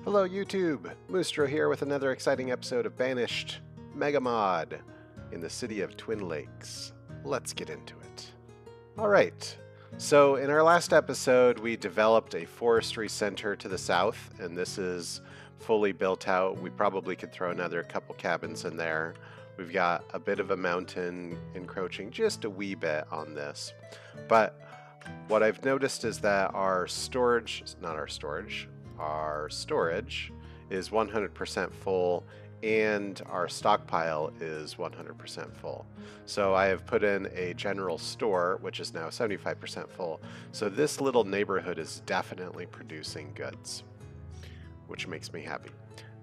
Hello YouTube, Moostro here with another exciting episode of Banished Megamod in the city of Twin Lakes. Let's get into it. Alright, so in our last episode we developed a forestry center to the south, and this is fully built out. We probably could throw another couple cabins in there. We've got a bit of a mountain encroaching just a wee bit on this. But what I've noticed is that our storage is 100% full and our stockpile is 100% full. So I have put in a general store which is now 75% full. So this little neighborhood is definitely producing goods, which makes me happy.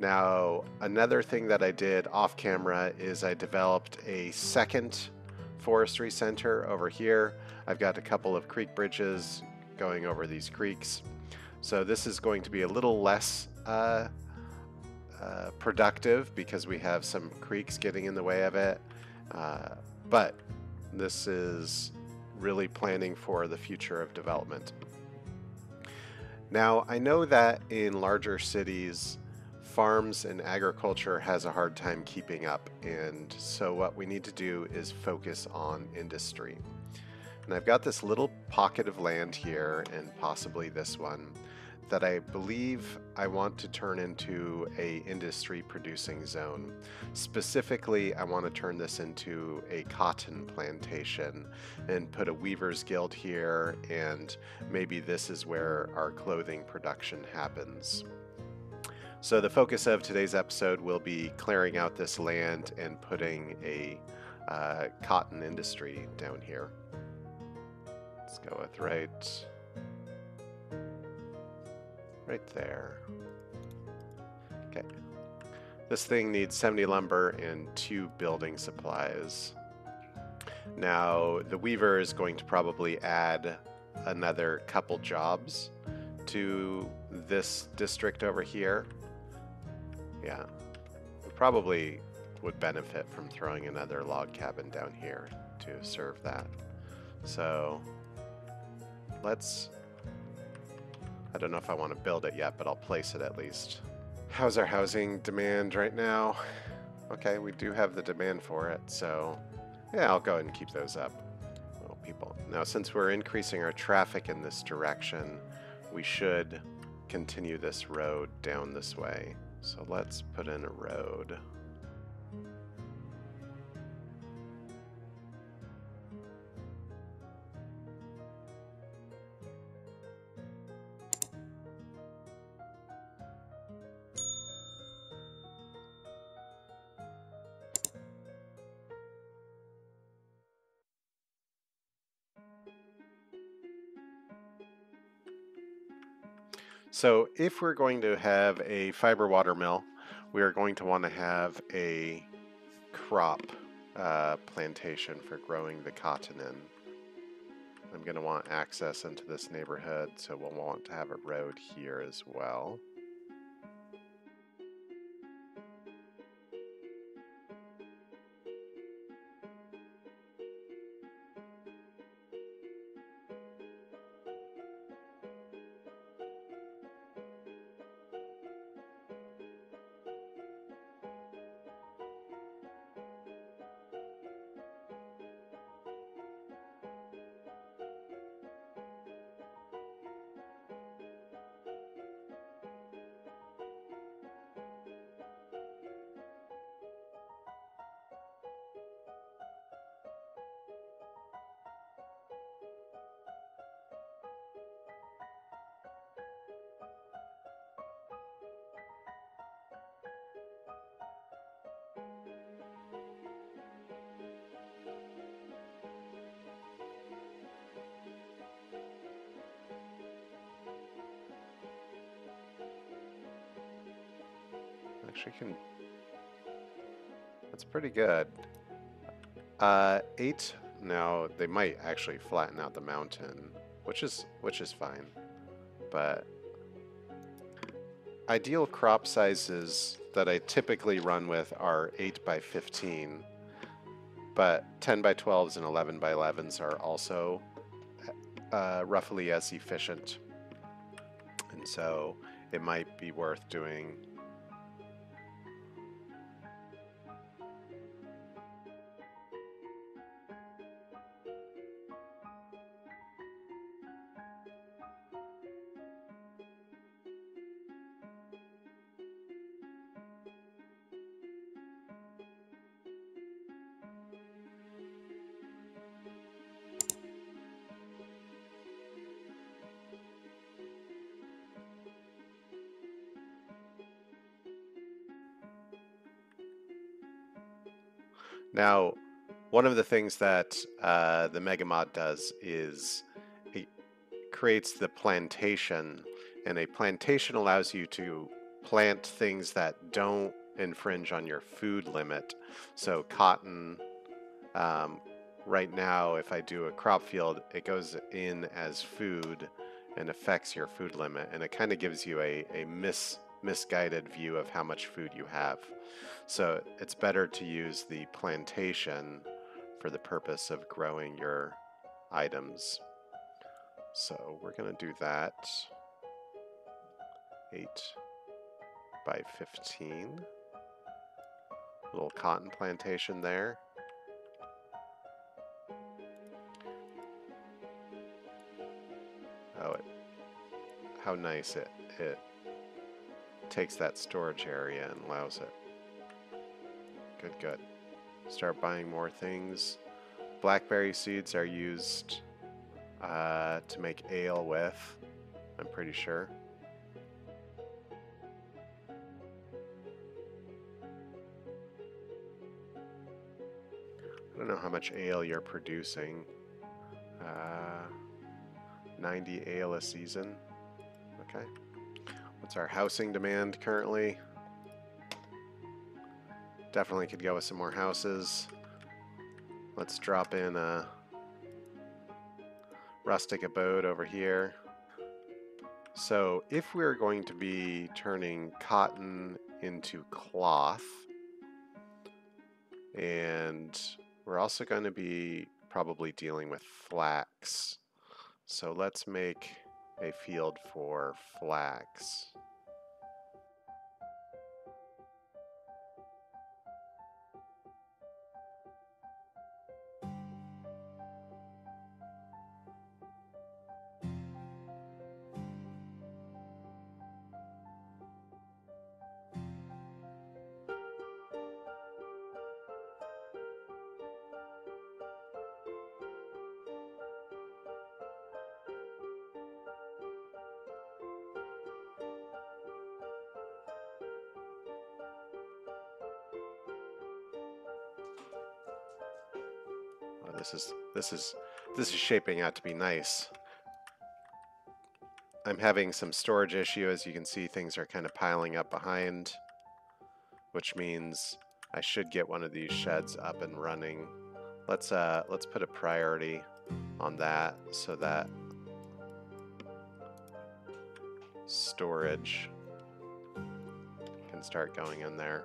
Now another thing that I did off camera is I developed a second forestry center over here. I've got a couple of creek bridges going over these creeks. So this is going to be a little less productive because we have some creeks getting in the way of it. But this is really planning for the future of development. Now, I know that in larger cities, farms and agriculture has a hard time keeping up. And so what we need to do is focus on industry. And I've got this little pocket of land here, and possibly this one, that I believe I want to turn into a industry producing zone. Specifically, I want to turn this into a cotton plantation and put a weaver's guild here, and maybe this is where our clothing production happens. So the focus of today's episode will be clearing out this land and putting a cotton industry down here. Let's go with right there. Okay. This thing needs 70 lumber and 2 building supplies. Now, the weaver is going to probably add another couple jobs to this district over here. Yeah. We probably would benefit from throwing another log cabin down here to serve that. So, I don't know if I want to build it yet, but I'll place it at least. How's our housing demand right now? Okay, we do have the demand for it, so yeah, I'll go ahead and keep those up. Well, people. Now, since we're increasing our traffic in this direction, we should continue this road down this way. So let's put in a road. So if we're going to have a fiber water mill, we are going to want to have a crop plantation for growing the cotton in. I'm going to want access into this neighborhood, so we'll want to have a road here as well. Actually, that's pretty good. 8. Now they might actually flatten out the mountain, which is fine. But ideal crop sizes that I typically run with are 8 by 15, but 10 by 12s and 11 by 11s are also roughly as efficient. And so it might be worth doing. Now, one of the things that the Megamod does is it creates the plantation, and a plantation allows you to plant things that don't infringe on your food limit. So cotton, right now, if I do a crop field, it goes in as food and affects your food limit, and it kind of gives you a misguided view of how much food you have. So it's better to use the plantation for the purpose of growing your items. So we're going to do that. 8 by 15. Little cotton plantation there. Oh, how nice it takes that storage area and allows it. Good, good. Start buying more things. Blackberry seeds are used to make ale with, I'm pretty sure. I don't know how much ale you're producing. 90 ale a season. Okay. What's our housing demand currently? Definitely could go with some more houses. Let's drop in a rustic abode over here. So if we're going to be turning cotton into cloth, and we're also going to be probably dealing with flax. So let's make a field for flax. Oh, this is shaping out to be nice. I'm having some storage issue. As you can see, things are kind of piling up behind, which means I should get one of these sheds up and running. Let's put a priority on that so that storage can start going in there.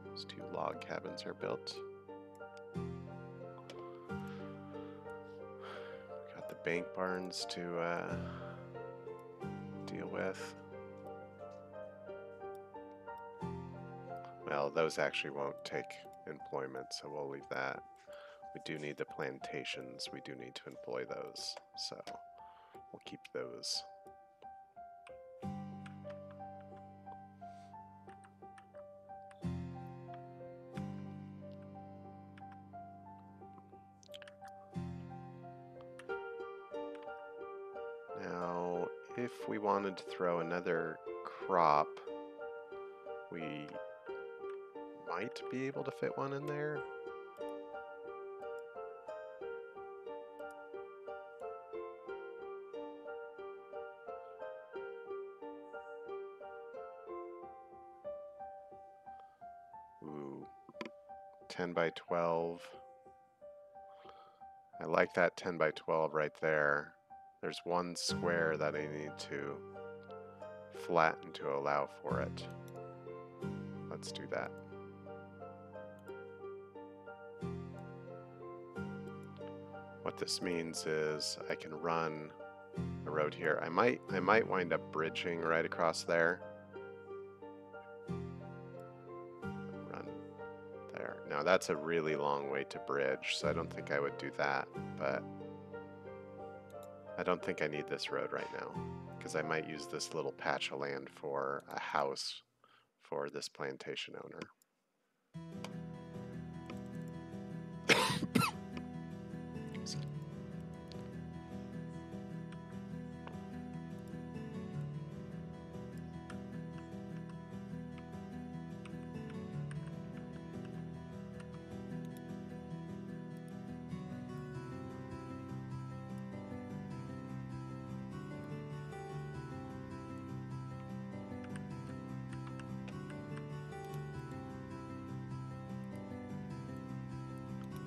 Those 2 log cabins are built. Got the bank barns to deal with. Well, those actually won't take employment, so we'll leave that. We do need the plantations. We do need to employ those, so we'll keep those. Now, if we wanted to throw another crop, we might be able to fit one in there. Ooh, 10 by 12. I like that 10 by 12 right there. There's one square that I need to flatten to allow for it. Let's do that. What this means is I can run a road here. I might wind up bridging right across there. Run there. Now that's a really long way to bridge, so I don't think I would do that, but I don't think I need this road right now, because I might use this little patch of land for a house for this plantation owner.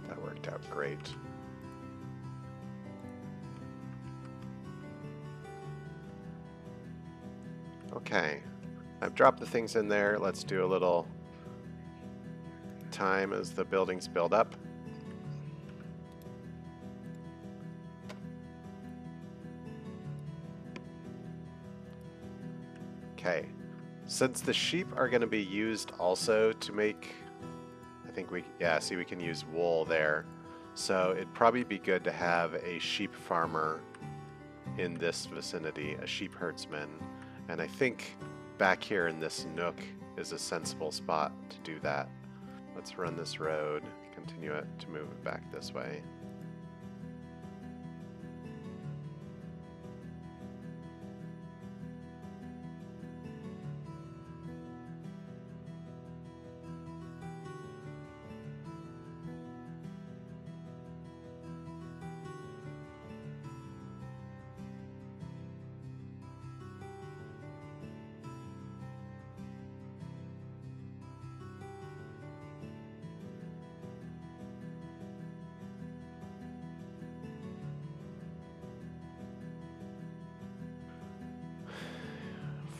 That worked out great. Okay, I've dropped the things in there. Let's do a little time as the buildings build up. Okay, since the sheep are going to be used also to make, I think see, we can use wool there. So it'd probably be good to have a sheep farmer in this vicinity, a sheep herdsman. And I think back here in this nook is a sensible spot to do that. Let's run this road, continue it to move it back this way.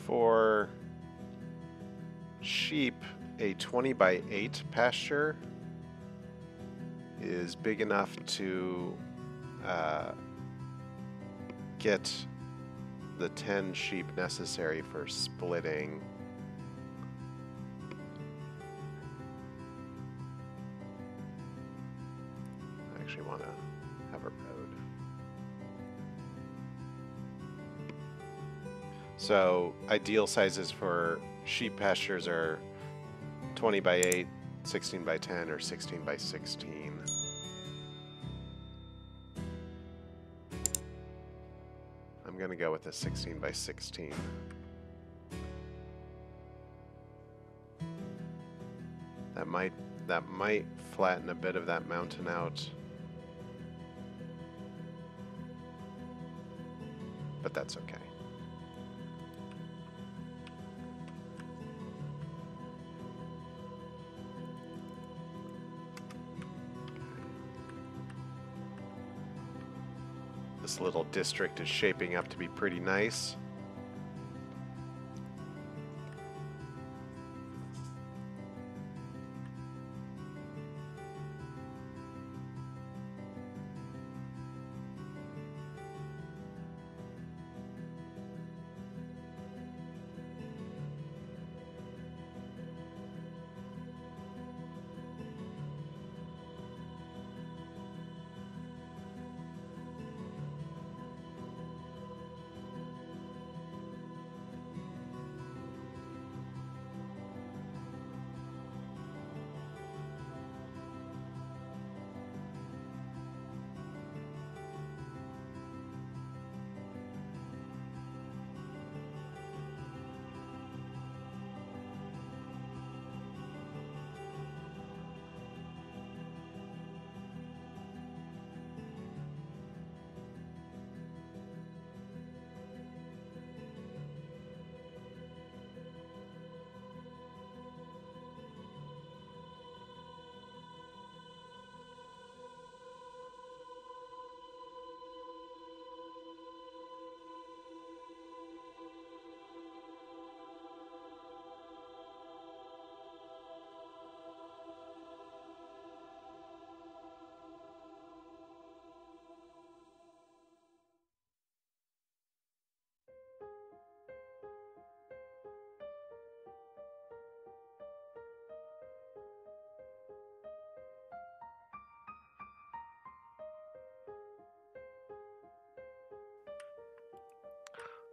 For sheep, a 20 by 8 pasture is big enough to get the 10 sheep necessary for splitting. I actually want to have a road. So ideal sizes for sheep pastures are 20 by 8, 16 by 10, or 16 by 16. I'm going to go with a 16 by 16. That might flatten a bit of that mountain out. But that's okay. This little district is shaping up to be pretty nice.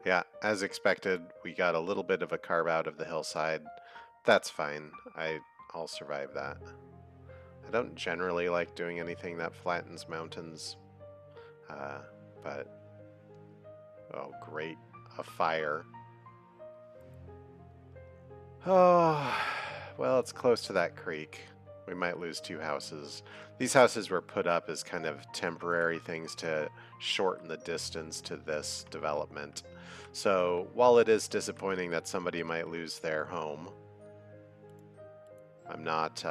Yeah, as expected, we got a little bit of a carve out of the hillside. That's fine. I'll survive that. I don't generally like doing anything that flattens mountains, but oh great, a fire. Oh, well, it's close to that creek. We might lose 2 houses. These houses were put up as kind of temporary things to shorten the distance to this development. So while it is disappointing that somebody might lose their home, I'm not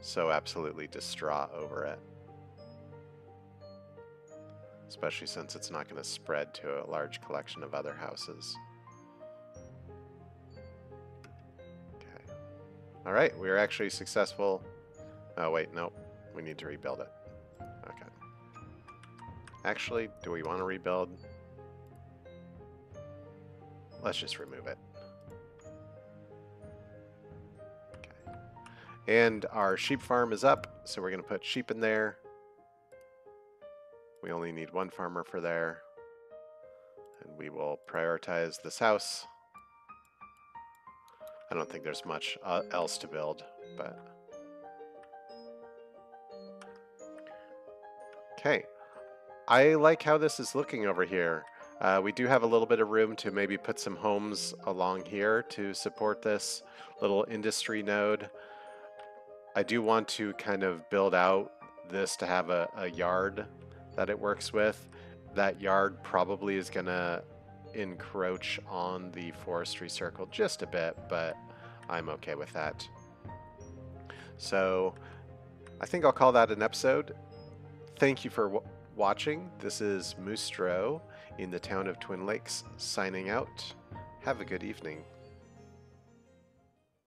so absolutely distraught over it. Especially since it's not going to spread to a large collection of other houses. Okay. All right, we were actually successful. Oh, wait, nope. We need to rebuild it. Okay. Actually, do we want to rebuild? Let's just remove it. Okay. And our sheep farm is up, so we're going to put sheep in there. We only need 1 farmer for there. And we will prioritize this house. I don't think there's much else to build, but... Okay. I like how this is looking over here. We do have a little bit of room to maybe put some homes along here to support this little industry node. I do want to kind of build out this to have a yard that it works with. That yard probably is going to encroach on the forestry circle just a bit, but I'm okay with that. So I think I'll call that an episode. Thank you for watching. This is Moostro in the town of Twin Lakes signing out. Have a good evening.